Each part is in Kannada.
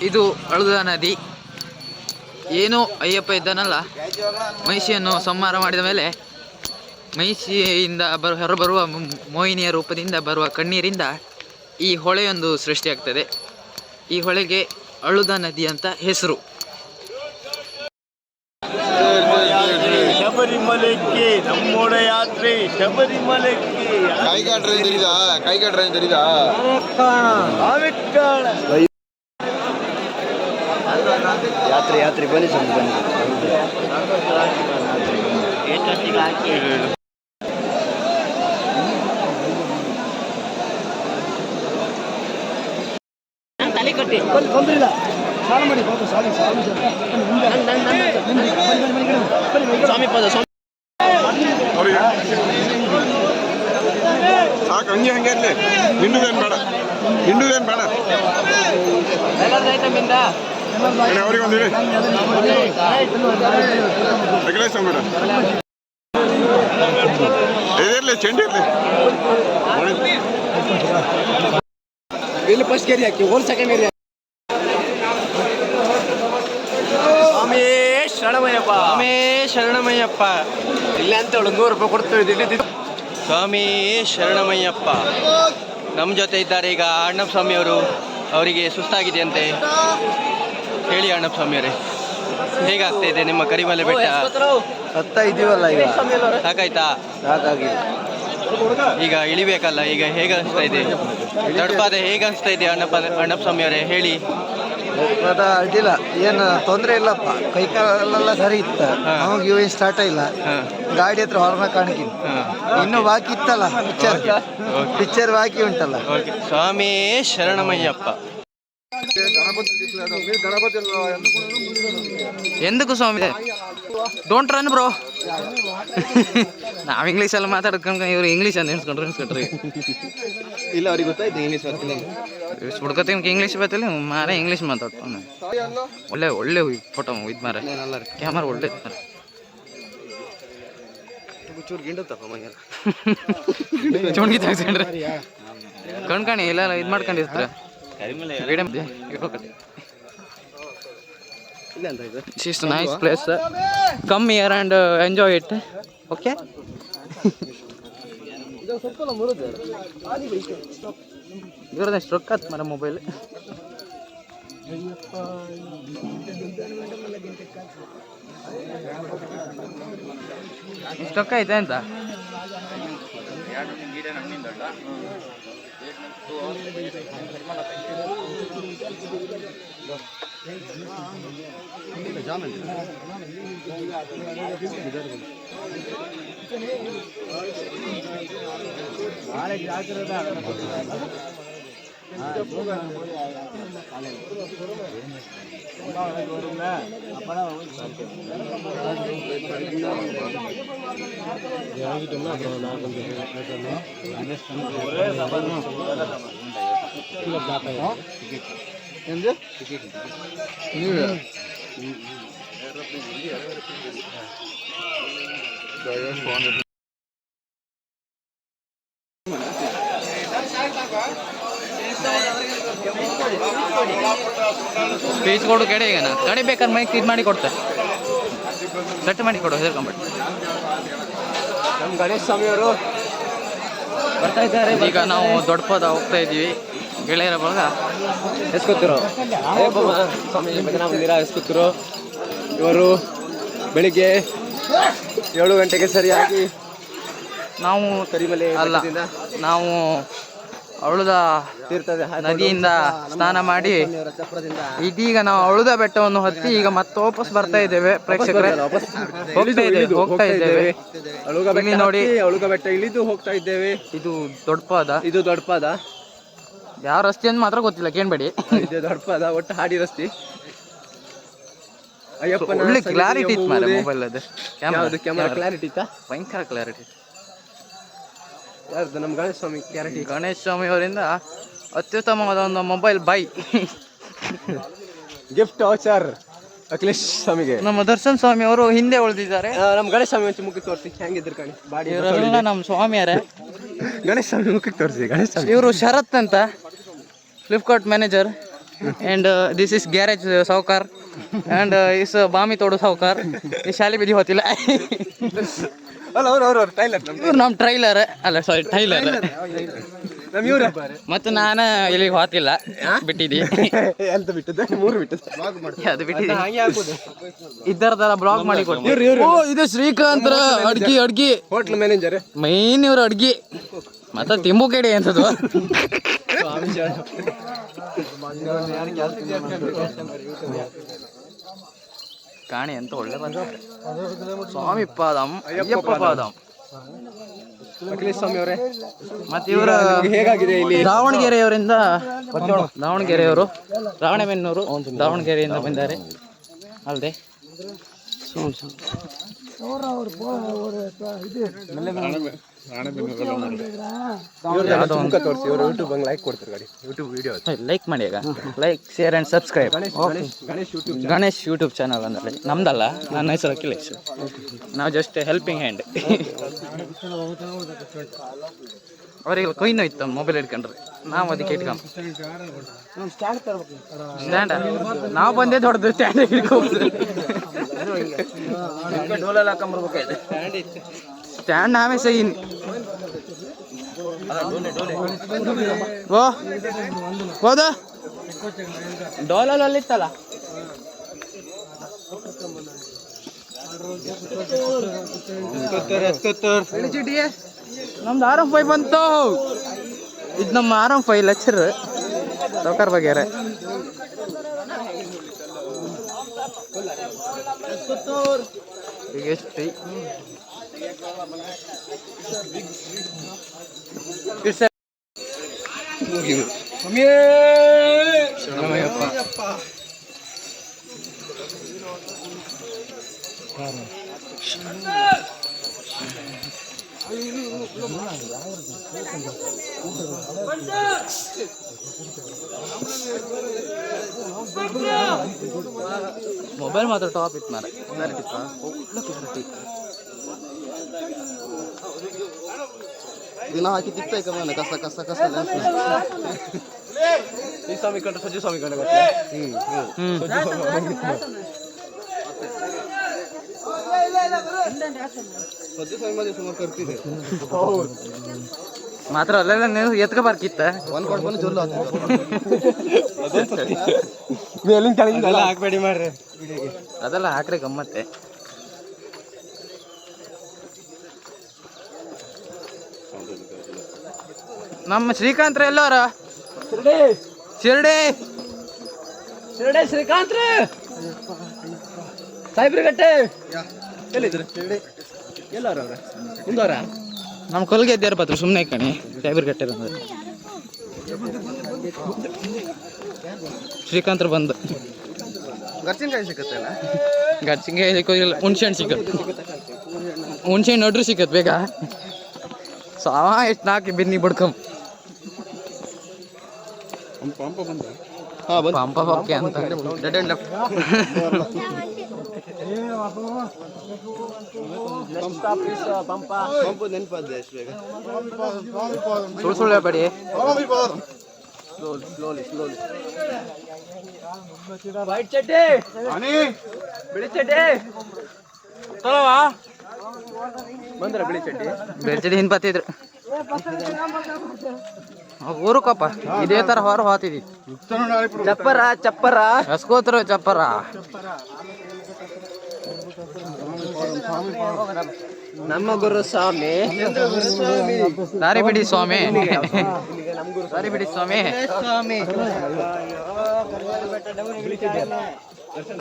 ಇದು ಅಳುದ ನದಿ. ಏನು ಅಯ್ಯಪ್ಪ ಇದ್ದಾನಲ್ಲ, ಮಹಿಷಿಯನ್ನು ಸಂಹಾರ ಮಾಡಿದ ಮೇಲೆ ಮಹಿಷಿಯಿಂದ ಹೊರಬರುವ ಮೋಹಿನಿಯ ರೂಪದಿಂದ ಬರುವ ಕಣ್ಣೀರಿಂದ ಈ ಹೊಳೆಯೊಂದು ಸೃಷ್ಟಿಯಾಗ್ತದೆ. ಈ ಹೊಳೆಗೆ ಅಳುದ ನದಿ ಅಂತ ಹೆಸರು. ಶಬರಿಮಲೆಗೆ ನಮ್ಮೋಡ ಯಾತ್ರೆ, ಶಬರಿಮಲೆಗೆ ಯಾತ್ರೆ ಬನ್ನಿ ಸ್ವಾಮಿ ಬನ್ನಿ. ತಲೆ ಕಟ್ಟಿ ತೊಂದ್ರಿಲ್ಲ, ಸ್ನಾನ ಮಾಡಿ ಸ್ವಾಮಿ ಪದ ಸಾಕು, ಹಂಗೆ ಹಂಗೆ ಇರಲಿ. ಹಿಂಡುದೇನು ಬೇಡ, ಹಿಂಡುದೇನು ಬೇಡ. ಅವ್ರಿಗೆ ಒಂದು ಹೇಳಿ ಮೇಡ, ಇದಿರಲಿ, ಚೆಂಡು ಇರಲಿ. ಇಲ್ಲಿ ಫಸ್ಟ್ ಕೇರಿ ಹಾಕಿ, ಓಲ್ ಸೆಕೆಂಡ್ ಕೇರಿ ಹಾಕಿ. ಸ್ವಾಮಿ ಶರಣಮಯ್ಯಪ್ಪ, ಸ್ವಾಮಿ ಶರಣಮಯ್ಯಪ್ಪ. ಇಲ್ಲ ಅಂತ ಹೇಳಿ 100 ರೂಪಾಯಿ ಕೊಡ್ತೇವೆ. ಸ್ವಾಮಿ ಶರಣಮಯ್ಯಪ್ಪ. ನಮ್ಮ ಜೊತೆ ಇದ್ದಾರೆ ಈಗ ಅಣ್ಣಪ್ಪ ಸ್ವಾಮಿಯವರು. ಅವರಿಗೆ ಸುಸ್ತಾಗಿದೆಯಂತೆ. ಹೇಳಿ ಅಣ್ಣಪ್ಪ ಸ್ವಾಮಿಯವರೇ, ಹೇಗಾಗ್ತಾ ಇದೆ ನಿಮ್ಮ ಕರಿಮಲೆ ಬೆಟ್ಟ? ಹತ್ತಾ ಇದೀವಲ್ಲ ಈಗ, ಸಾಕಾಯ್ತಾ? ಸಾಕಾಗಿ ಈಗ ಇಳಿಬೇಕಲ್ಲ, ಈಗ ಹೇಗೆ ಅನಿಸ್ತಾ ಇದೆ? ದೊಡ್ಡಪಾದೆ ಹೇಗೆ ಅನಿಸ್ತಾ ಇದೆ ಅಣ್ಣಪ್ಪ ಸ್ವಾಮಿಯವರೇ ಹೇಳಿ. ಅಡ್ಡಿಲ್ಲ, ಏನು ತೊಂದರೆ ಇಲ್ಲಪ್ಪ. ಕೈ ಕಾಲೆಲ್ಲ ಸರಿ ಇತ್ತ, ನಮಗೆ ಇವ ಸ್ಟಾರ್ಟ್ ಇಲ್ಲ. ಗಾಡಿ ಹತ್ರ ಹೊರನ ಕಾಣಿಕೆ ಇನ್ನು ಬಾಕಿ ಇತ್ತಲ್ಲ, ಪಿಕ್ಚರ್ ಬಾಕಿ ಉಂಟಲ್ಲ. ಸ್ವಾಮಿ ಶರಣಮಯ್ಯಪ್ಪ. ಎಂದಕ್ಕೂ ಸ್ವಾಮಿ, ಡೋಂಟ್ ರನ್ ಬ್ರೋ. ನಾವು ಇಂಗ್ಲೀಷಲ್ಲಿ ಮಾತಾಡ್ಕೊಂಡು ಇವ್ರು ಇಂಗ್ಲೀಷ್ ಅಂತ ಎನ್ಸ್ಕೊಂಡ್ರಿ. ಇಲ್ಲ, ಅವ್ರಿಗೆ ಗೊತ್ತಾಯ್ತು ಇಂಗ್ಲೀಷ್ ಹುಡ್ಕೋತೀನಿ, ಇಂಗ್ಲೀಷ್ ಬರ್ತಲ್ಲ ಮಾರ, ಇಂಗ್ಲೀಷ್ ಮಾತಾಡ್ತಾನೆ. ಒಳ್ಳೆ ಫೋಟೋ ಇದು ಮಾರ, ಕ್ಯಾಮರಾ ಒಳ್ಳೆ ಚುಣ್ಗಿ ತೆಗ್ಸ್ಕೊಂಡ್ರೆ ಕಣ್ಕಾಣಿ ಇಲ್ಲ ಇದು ಮಾಡ್ಕೊಂಡಿರ್ತಾರೆ. It's a nice place. Come here and enjoy it. Okay? ಇವ್ರದ್ದು ಸ್ಟ್ರಕ್ ಆಯ್ತು ಮರ ಮೊಬೈಲ್. ಸ್ಟ್ರಕ್ ಐತೆ ಅಂತ ಸ್ಪೀಚ್ ಕೊಡು ಕೆಡೆ. ಈಗ ಕಡೆ ಬೇಕಾದ್ರೆ ಮೈಕ್ ಇದು ಮಾಡಿ ಕೊಡ್ತೆ, ಸೆಟ್ ಮಾಡಿ ಕೊಡು. ಹೆದರ್ಕೊಂಬಿಟ್ಟು ನಮ್ಮ ಗಣೇಶ್ ಸ್ವಾಮಿಯವರು ಬರ್ತಾ ಇದ್ದಾರೆ. ಈಗ ನಾವು ದೊಡ್ಡಪದ ಹೋಗ್ತಾ ಇದ್ದೀವಿ. ಗೆಳೆಯರ ಬಳಗ ಎಸ್ಕೊತಿರೋ ಸ್ವಾಮಿ ಮಂದಿರ ಎಸ್ಕೊತಿರೋ. ಇವರು ಬೆಳಿಗ್ಗೆ 7 ಗಂಟೆಗೆ ಸರಿಯಾಗಿ ನಾವು ಕರಿಮಲೆ ಅಲ್ಲ, ನಾವು ಅಳುದ ನದಿಯಿಂದ ಸ್ನಾನ ಮಾಡಿ ಇದೀಗ ನಾವು ಅಳುದ ಬೆಟ್ಟವನ್ನು ಹತ್ತಿ ಈಗ ಮತ್ತೆ ವಾಪಸ್ ಬರ್ತಾ ಇದ್ದೇವೆ. ಪ್ರೇಕ್ಷಕರೇ, ಹೋಗ್ತಾ ಇದ್ದೇವೆ. ಇಲ್ಲಿ ನೋಡಿ, ಅಳುಗ ಬೆಟ್ಟ ಇಳಿದು ಹೋಗ್ತಾ ಇದ್ದೇವೆ. ಇದು ದೊಡ್ಡಪಾದ. ಇದು ದೊಡ್ಡಪಾದ. ಯಾವ ರಸ್ತೆ ಅಂತ ಮಾತ್ರ ಗೊತ್ತಿಲ್ಲ, ಕೇಳ್ಬೇಡಿ. ಇದು ದೊಡ್ಡಪಾದ, ಒಟ್ಟು ಹಾಡಿ ರಸ್ತೆ. ಅಯ್ಯಪ್ಪನ ಒಳ್ಳೆ ಕ್ಲಾರಿಟಿ ಇತ್ತು ಮಾರೆ ಮೊಬೈಲ್. ಅದು ಕ್ಯಾಮರಾ ಕ್ಲಾರಿಟಿ ಇತ್ತಾ? ಭಯಂಕರ ಕ್ಲಾರಿಟಿ. ಯಾರ್ದು? ನಮ್ಮ ಗಣೇಶ್ ಸ್ವಾಮಿ ಕ್ಲಾರಿಟಿ. ಗಣೇಶ್ ಸ್ವಾಮಿ ಅವರಿಂದ ಅತ್ಯುತ್ತಮವಾದ ಒಂದು mobile by gift voucher Akhilesh ಸ್ವಾಮಿಗೆ. ನಮ್ಮ ದರ್ಶನ್ ಸ್ವಾಮಿ ಅವರು ಹಿಂದೆ ಉಳಿದಿದ್ದಾರೆ. ನಮ್ಮ ಗಣೇಶ್ ಸ್ವಾಮಿ ಒಂಚು ಮುಖಕ್ಕೆ ತೋರಿಸಿ, ಹೆಂಗಿದ್ರು ಕಾಣಿ ಬಾಡಿ. ಇವರೆಲ್ಲ ನಮ್ಮ ಸ್ವಾಮಿಯರೇ. ಗಣೇಶ್ ಸ್ವಾಮಿ ಮುಖಕ್ಕೆ ತೋರಿಸಿ. ಗಣೇಶ್ ಸ್ವಾಮಿ ಇವರು ಶರತ್ ಅಂತ, Flipkart manager. and this is garage saukar and is bami todu saukar is shali bidi hotiಲ್ಲ ಅಲ್ಲ ಅವ್ರು ಟೈಲರ್ ಇವ್ರು ನಮ್ಮ ಟ್ರೈಲರ್ ಅಲ್ಲ ಸಾರಿ ಟೈಲರ್ ನಮ್ಮ ಇವ್ರು ಮತ್ತು ನಾನು ಇಲ್ಲಿಗೆ ಹೋತಿಲ್ಲ ಬಿಟ್ಟಿದ್ದಿ ಎಂತ ಬಿಟ್ಟದ್ದು 3 ಬಿಟ್ಟದ್ದು ಅದು ಬಿಟ್ಟಿದ್ದಿ ಹಾಗೆ ಹಾಕೋದು ಇದ್ದರದರ ಬ್ಲಾಗ್ ಮಾಡಿ ಕೊಡ್ತೀವಿ ಓ ಇದು ಶ್ರೀಕಾಂತ್ರ ಅಡ್ಗಿ ಹೋಟ್ಲ್ ಮ್ಯಾನೇಜರ್ ಮೈನ್ ಇವ್ರ ಅಡ್ಗಿ ಮತ್ತೆ ತಿಂಬು ಕಡೆ ಅಂತದ್ದು ಕಾಣಿ ಅಂತ ಒಳ್ಳೆ ಬಂದ ಸ್ವಾಮಿ ಪಾದಂ ಅಯ್ಯಪ್ಪ ಪಾದಂ ಅಖಿಲೇಶ್ ಸ್ವಾಮಿ ಅವರೇ ಮತ್ತೆ ಇವರ ಹೇಗಾಗಿದೆ ಇಲ್ಲಿ ದಾವಣಗೆರೆಯವರಿಂದ ದಾವಣಗೆರೆಯವರು ರಾವಣಬೆನ್ನೂರು ದಾವಣಗೆರೆಯಿಂದ ಬಂದಿದ್ದಾರೆ ಅಲ್ಲದೆ ತೋರಿಸಿ ಇವರು ಯೂಟ್ಯೂಬ್ ಹಂಗೆ ಲೈಕ್ ಕೊಡ್ತಾರೆ ಗಾಡಿ ಯೂಟ್ಯೂಬ್ ವಿಡಿಯೋ ಲೈಕ್ ಮಾಡಿ ಈಗ like share and subscribe Ganesh YouTube channel ಅಂದರೆ ನಮ್ದಲ್ಲ ನನ್ನ ಹೆಸರು ಅಖಿಲೇಶ್ ನಾವು ಜಸ್ಟ್ ಹೆಲ್ಪಿಂಗ್ ಹ್ಯಾಂಡ್ ಅವರಿಗೆ ಕೈ ನೋಯ್ತು ಮೊಬೈಲ್ ಹಿಡ್ಕೊಂಡ್ರೆ ನಾವು ಅದಕ್ಕೆ ಇಟ್ಕೊಂಡು ಸ್ಟ್ಯಾಂಡ ನಾವು ಬಂದೇ ದೊಡ್ಡದು ಸ್ಟ್ಯಾಂಡ್ ಹಿಡ್ಕೊಂಡು ಡೋಲೆಲ್ಲ ಹಾಕೊಂಬರ್ಬೇಕಾಯ್ತು ಸ್ಟ್ಯಾಂಡ್ ನಾವೇ ಸೈ ಓ ಹೋದ ಡೋಲಲ್ಲಿತ್ತಲ್ಲ ನಮ್ದು R15 ಬಂತು ಇದು ನಮ್ಮ R15 ಲಚ್ಚರ್ ಸೌಕರ್ ಬಗ್ಯಾರ ಈಗ ಎಷ್ಟು ಮೊಬೈಲ್ ಮಾತ್ರ ಟಾಪ್ ಇತ್ತು ಮಾರ ದಿನ ಹಾಕಿ ತಿಕ್ತಾಯ್ಕ ಮೇಲೆ ಕಸ ಕಸ ಕಸ ಈ ಸ್ವಾಮಿ ಕಂಡ್ರೆ ಸಜ್ಜು ಸ್ವಾಮಿ ಕಂಡ್ರೆ ಸಜ್ಜು ಸ್ವಾಮಿ ಮಧ್ಯೆ ಸುಮಾರು ಕರ್ತಿದೆ ಮಾತ್ರ ಅಲ್ಲೆಲ್ಲ ನೀವು ಎತ್ಕ ಬರ್ಕಿತ್ತ ಒಂದು ಕೊಟ್ಟು ಬಂದು ಜೊಲ್ಲು ಮೇಲಿನ ಕೆಳಗಿಂದ ಹಾಕ್ಬೇಡಿ ಮಾಡ್ರಿ ಅದೆಲ್ಲ ಹಾಕ್ರೆ ಗಮ್ಮತ್ತೆ ನಮ್ಮ ಶ್ರೀಕಾಂತ್ರ ಎಲ್ಲಾರ ಶಿರ್ಡಿ ಶ್ರೀಕಾಂತ್ರ ಸಾಯಿಬ್ರಗಟ್ಟೆ ಎಲ್ಲಿದ್ರು ಎಲ್ಲಾರ ಅವ್ರ ಮುಂದವರ ನಮ್ಮ ಕೊಲ್ಗೆ ಇದ್ದಾರ ಪತ್ರ ಸುಮ್ಮನೆ ಕಣಿ ಸಾಯಿಬ್ರಗಟ್ಟೆ ಬಂದ ಶ್ರೀಕಾಂತ್ರ ಬಂದು ಗರ್ಚಿನ್ಕಾಯಿ ಸಿಕ್ಕತ್ತಲ್ಲ ಗಡ್ಸಿಂಗೆ ಸಿಕ್ಕೋದಿಲ್ಲ ಹುಣ್ಸೆಹಣ್ಣು ಸಿಕ್ಕತ್ ಹುಣ್ಸೆಹಣ್ಣು ನೋಡ್ರಿ ಸಿಕ್ಕತ್ ಬೇಗ ಸಾವ ಎಷ್ಟು ನಾಲ್ಕು ಬಿನ್ನಿ ಬಿಡ್ಕಂ ಪಂಪ ಬಂದ ಪಂಪ ಪಕ್ಕೆ ಅಂತ ಡೆಡ್ ಅಂಡ್ ಲೆಫ್ಟ್ ಪಂಪ ನೆನಪಾದೆ ಅಷ್ಟು ಬೇಗ ಸುಳ್ಳು ಹೇಳ್ಬೇಡಿ ವೈಟ್ ಚಡ್ಡಿ ಬಿಳಿ ಚಡ್ಡಿ ಬಂದ್ರ ಬಿಳಿ ಚಡ್ಡಿ ಬಿಳಿ ಚಡ್ಡಿ ಹಿಂದ್ ಬತ್ತಿದ್ರು ಊರುಕಪ್ಪ ಇದೇ ತರ ಹೊರ ಹೋತಿದ್ವಿ ಚಪ್ಪರ ಹಸ್ಕೋತ್ರ ಚಪ್ಪರ ನಮ್ಮ ಗುರು ಸ್ವಾಮಿ ದಾರಿ ಬಿಡಿ ಸ್ವಾಮಿ ದಾರಿ ಬಿಡಿ ಸ್ವಾಮಿ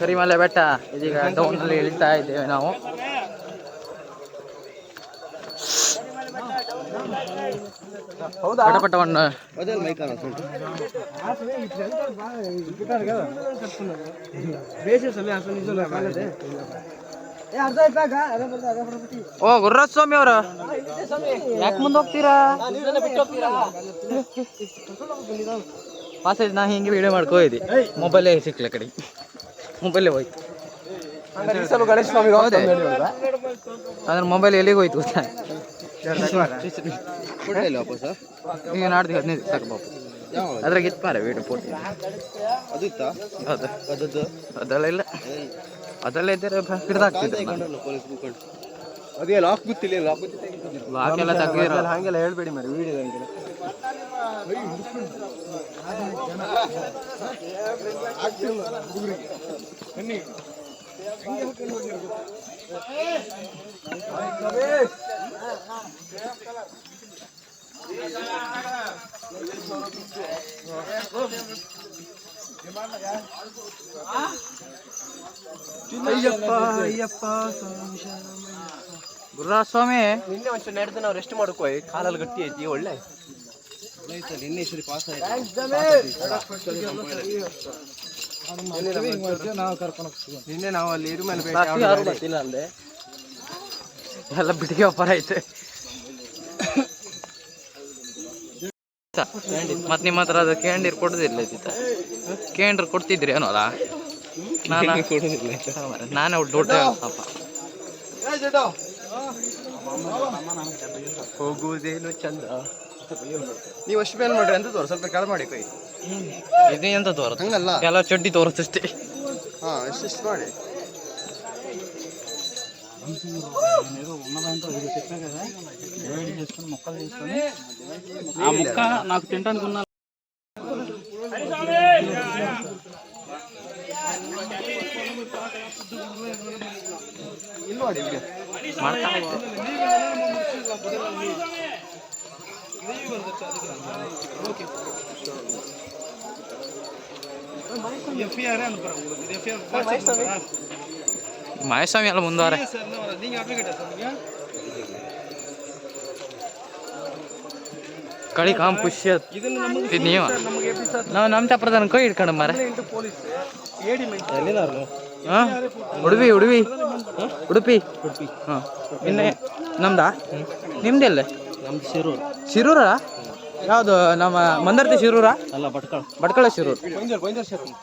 ಕರಿಮಲೆ ಬೆಟ್ಟ ಇದೀಗ ಡೌನ್ ಅಲ್ಲಿ ಇಳಿತಾ ಇದ್ದೇವೆ ನಾವು ಪಟಪಟವನ್ನು ಓ ಗುರುರಾಜ್ ಸ್ವಾಮಿ ಅವರ ಯಾಕೆ ಮುಂದೆ ಹೋಗ್ತೀರಾ ಪಾಸೇಜ್ ನಾ ಹಿಂಗೆ ವಿಡಿಯೋ ಮಾಡ್ಕೋ ಇದ್ದಿ ಮೊಬೈಲೇ ಸಿಕ್ಲ ಕಡೆ ಮೊಬೈಲೇ ಹೋಯ್ತು ಗಣೇಶ ಸ್ವಾಮಿ ಹೌದೇ ಅದ್ರ ಮೊಬೈಲ್ ಎಲ್ಲಿಗೆ ಹೋಯ್ತು ಗೊತ್ತಾ ವಾಪಸ್ ಈಗ ನಾಡ್ದು 15 ಸಾಕು ಬಾಪು ಅದ್ರಾಗ ಇತ್ತು ಮಾರ ವೀಡಿಯೋ ಫೋಟೋ. ಅದು ಇತ್ತಾ ಹೌದು, ಅದದ್ದು ಅದೆಲ್ಲ ಇಲ್ಲ, ಅದೆಲ್ಲ ಇದ್ದರೆ ಹಿಡ್ದಾಗ್ತಿದ್ರು. ಪೊಲೀಸ್ ಮುಖಂಡ ಅದೇ ಲಾಕ್ ಗೊತ್ತಿಲ್ಲ, ಲಾಕ್ ಗೊತ್ತಿಲ್ಲ, ಲಾಕ್ ಎಲ್ಲ ತೆಗ್ದಿರೋ. ಹಂಗೆಲ್ಲ ಹೇಳ್ಬೇಡಿ ಮರಿ ವಿಡಿಯೋ ಹಂಗೆಲ್ಲ. ಗುರುರಾಜಸ್ವಾಮಿ ನಿನ್ನೆ ಒಂಚೂರು ನಡೆದು ನಾವು ರೆಸ್ಟ್ ಮಾಡ್ಕೋಯ್, ಕಾಲಲ್ಲಿ ಗಟ್ಟಿ ಐತಿ ಒಳ್ಳೆ ನಿನ್ನೆ ಸರಿ ಪಾಸ್ ಆಯ್ತು. ನಿನ್ನೆ ನಾವು ಅಲ್ಲಿ ಇದ್ರ ಮೇಲೆ ಗೊತ್ತಿಲ್ಲ ಅಂದೆ ಎಲ್ಲ ಬಿಟ್ಟಿಗೆ ವ್ಯಾಪಾರ ಐತೆ. ಮತ್ ನಿಮ್ಮ ಹತ್ರ ಅದು ಕ್ಯಾಂಡೀರ್ ಕೊಡುದಿಲ್ಲ ಇದ್ದಿತ್ತ? ಕ್ಯಾಂಡೀರ್ ಕೊಡ್ತಿದ್ರಿ ಏನೋ ಅಲ್ಲ? ನಾನೇ ದೊಡ್ಡ ಪಾಪ ಹೋಗುವುದೇನು ಚಂದ. ನೀವು ಅಷ್ಟು ಬೇನ್ ಮಾಡ್ರಿ ಅಂತ ತೋರ್, ಸ್ವಲ್ಪ ಕೆಳ ಮಾಡಿ ಕೈ. ಇದು ಎಂತ ತೋರ ಹಂಗಲ್ಲ, ಎಲ್ಲ ಚಡ್ಡಿ ತೋರತ್ತಷ್ಟೇ. ಹಾ ಅಷ್ಟಿಷ್ಟು ಮಾಡಿ. ఆ ముక్క నాకు తింటానికి ఉన్నా ಮಹೇಶಸ್ವಾಮಿ ಎಲ್ಲ ಮುಂದುವರೆ. ಕಳಿ ಕಾಮ್ ಖುಷಿ ನೀವು ನಾವು ನಮ್ಮ ಚಪ್ರದನ್ನ ಕೈ ಹಿಡ್ಕೊಂಡು ಮಾರ. ಹಾಂ ಉಡುಪಿ ಉಡುಪಿ ಉಡುಪಿ ಹಾಂ. ಇನ್ನೇ ನಮ್ದಾ? ನಿಮ್ದೆಲ್ಲ? ನಮ್ದು ಶಿರೂರು. ಶಿರೂರ? ಯಾವುದು ನಮ್ಮ ಮಂದರ್ತಿ ಶಿರೂರ? ಅಲ್ಲ ಭಟ್ಕಳ. ಭಟ್ಕಳ ಶಿರೂರು. ಗೋವಿಂದರ್ ಶಿರೂರು.